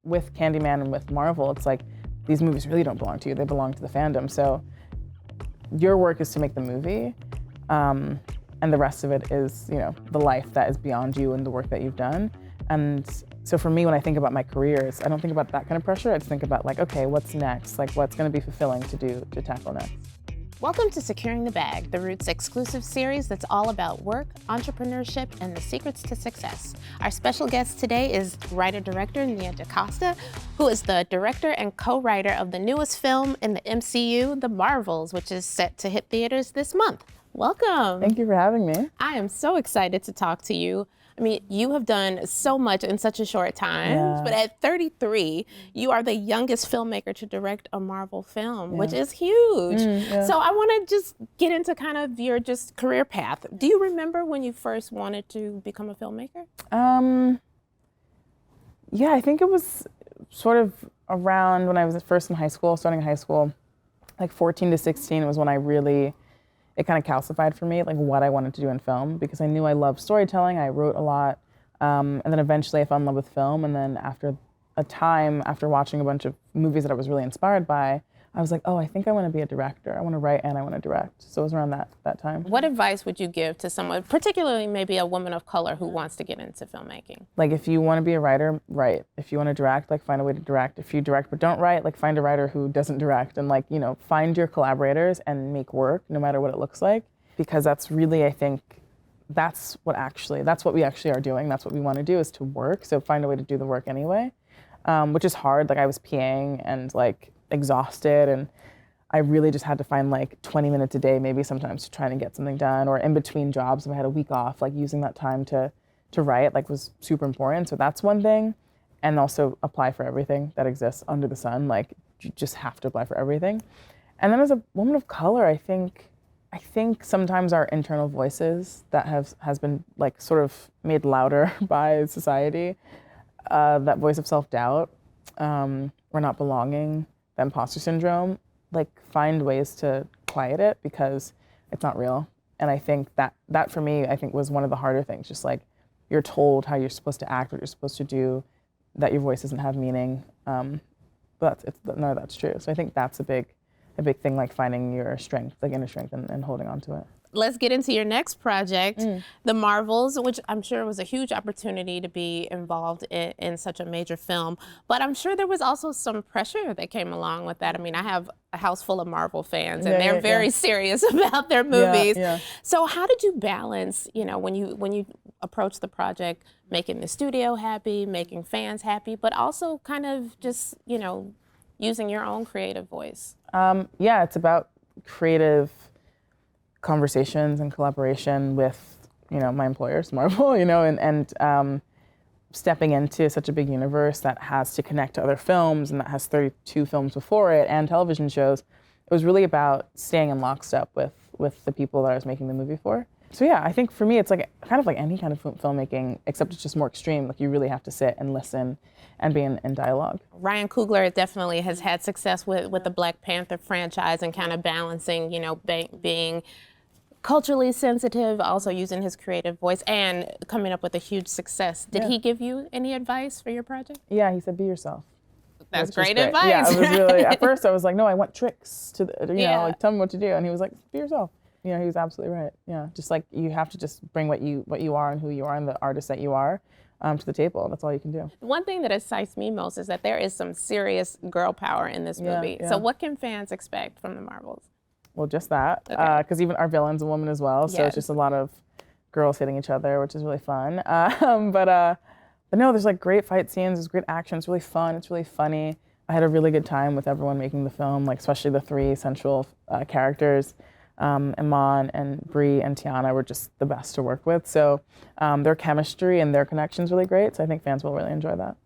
with Candyman and with Marvel, it's like, these movies really don't belong to you, they belong to the fandom. So your work is to make the movie, and the rest of it is, you know, the life that is beyond you and the work that you've done. And so for me, when I think about my careers, I don't think about that kind of pressure. I just think about like, okay, what's next? Like, what's gonna be fulfilling to tackle next? Welcome to Securing the Bag, the Roots exclusive series that's all about work, entrepreneurship, and the secrets to success. Our special guest today is writer-director Nia DaCosta, who is the director and co-writer of the newest film in the MCU, The Marvels, which is set to hit theaters this month. Welcome. Thank you for having me. I am so excited to talk to you. I mean, you have done so much in such a short time, but at 33, you are the youngest filmmaker to direct a Marvel film, which is huge. So I want to just get into kind of your just career path. Do you remember when you first wanted to become a filmmaker? Yeah, I think it was sort of around when I was first in high school, starting in high school, like 14 to 16 was when I really, it kind of calcified for me, like what I wanted to do in film, because I knew I loved storytelling, I wrote a lot, and then eventually I fell in love with film, and then after a time, after watching a bunch of movies that I was really inspired by, I was like, oh, I think I want to be a director. I want to write and I want to direct. So it was around that time. What advice would you give to someone, particularly maybe a woman of color who wants to get into filmmaking? Like, if you want to be a writer, write. If you want to direct, like, find a way to direct. If you direct but don't write, like, find a writer who doesn't direct, and, like, you know, find your collaborators and make work no matter what it looks like, because that's really, I think, that's what we actually are doing. That's what we want to do, is to work. So find a way to do the work anyway, which is hard. Like, I was PAing and, like, exhausted, and I really just had to find like 20 minutes a day, maybe sometimes, to try and get something done, or in between jobs, if I had a week off, like using that time to write, like, was super important. So that's one thing. And also apply for everything that exists under the sun. Like, you just have to apply for everything. And then as a woman of color, I think sometimes our internal voices that has been like sort of made louder by society, that voice of self-doubt, we're not belonging, the imposter syndrome, like, find ways to quiet it, because it's not real. And I think that for me, I think, was one of the harder things. Just like, you're told how you're supposed to act, what you're supposed to do, that your voice doesn't have meaning. But none of that's true. So I think that's a big thing, like finding your strength, like inner strength, and holding on to it. Let's get into your next project, The Marvels, which I'm sure was a huge opportunity to be involved in such a major film. But I'm sure there was also some pressure that came along with that. I mean, I have a house full of Marvel fans, and they're very serious about their movies. So how did you balance, you know, when you approach the project, making the studio happy, making fans happy, but also kind of just, you know, using your own creative voice? Yeah, it's about creative conversations and collaboration with, you know, my employers, Marvel, you know, and stepping into such a big universe that has to connect to other films, and that has 32 films before it and television shows. It was really about staying in lockstep with the people that I was making the movie for. So yeah, I think for me, it's like kind of like any kind of filmmaking, except it's just more extreme. Like, you really have to sit and listen and be in dialogue. Ryan Coogler definitely has had success with the Black Panther franchise, and kind of balancing, you know, being culturally sensitive, also using his creative voice, and coming up with a huge success. Did he give you any advice for your project? Yeah, he said, be yourself. That's great advice. Yeah, it was really, at first I was like, no, I want tricks to, you know, like, tell me what to do. And he was like, be yourself. You know, he was absolutely right. Yeah, just like, you have to just bring what you are and who you are and the artist that you are to the table. That's all you can do. One thing that excites me most is that there is some serious girl power in this movie. So what can fans expect from The Marvels? Well, just that, because even our villain's a woman as well, so it's just a lot of girls hitting each other, which is really fun. But no, there's like great fight scenes, there's great action, it's really fun, it's really funny. I had a really good time with everyone making the film, like especially the three central characters. Iman and Brie and Tiana were just the best to work with. So their chemistry and their connection's really great, so I think fans will really enjoy that.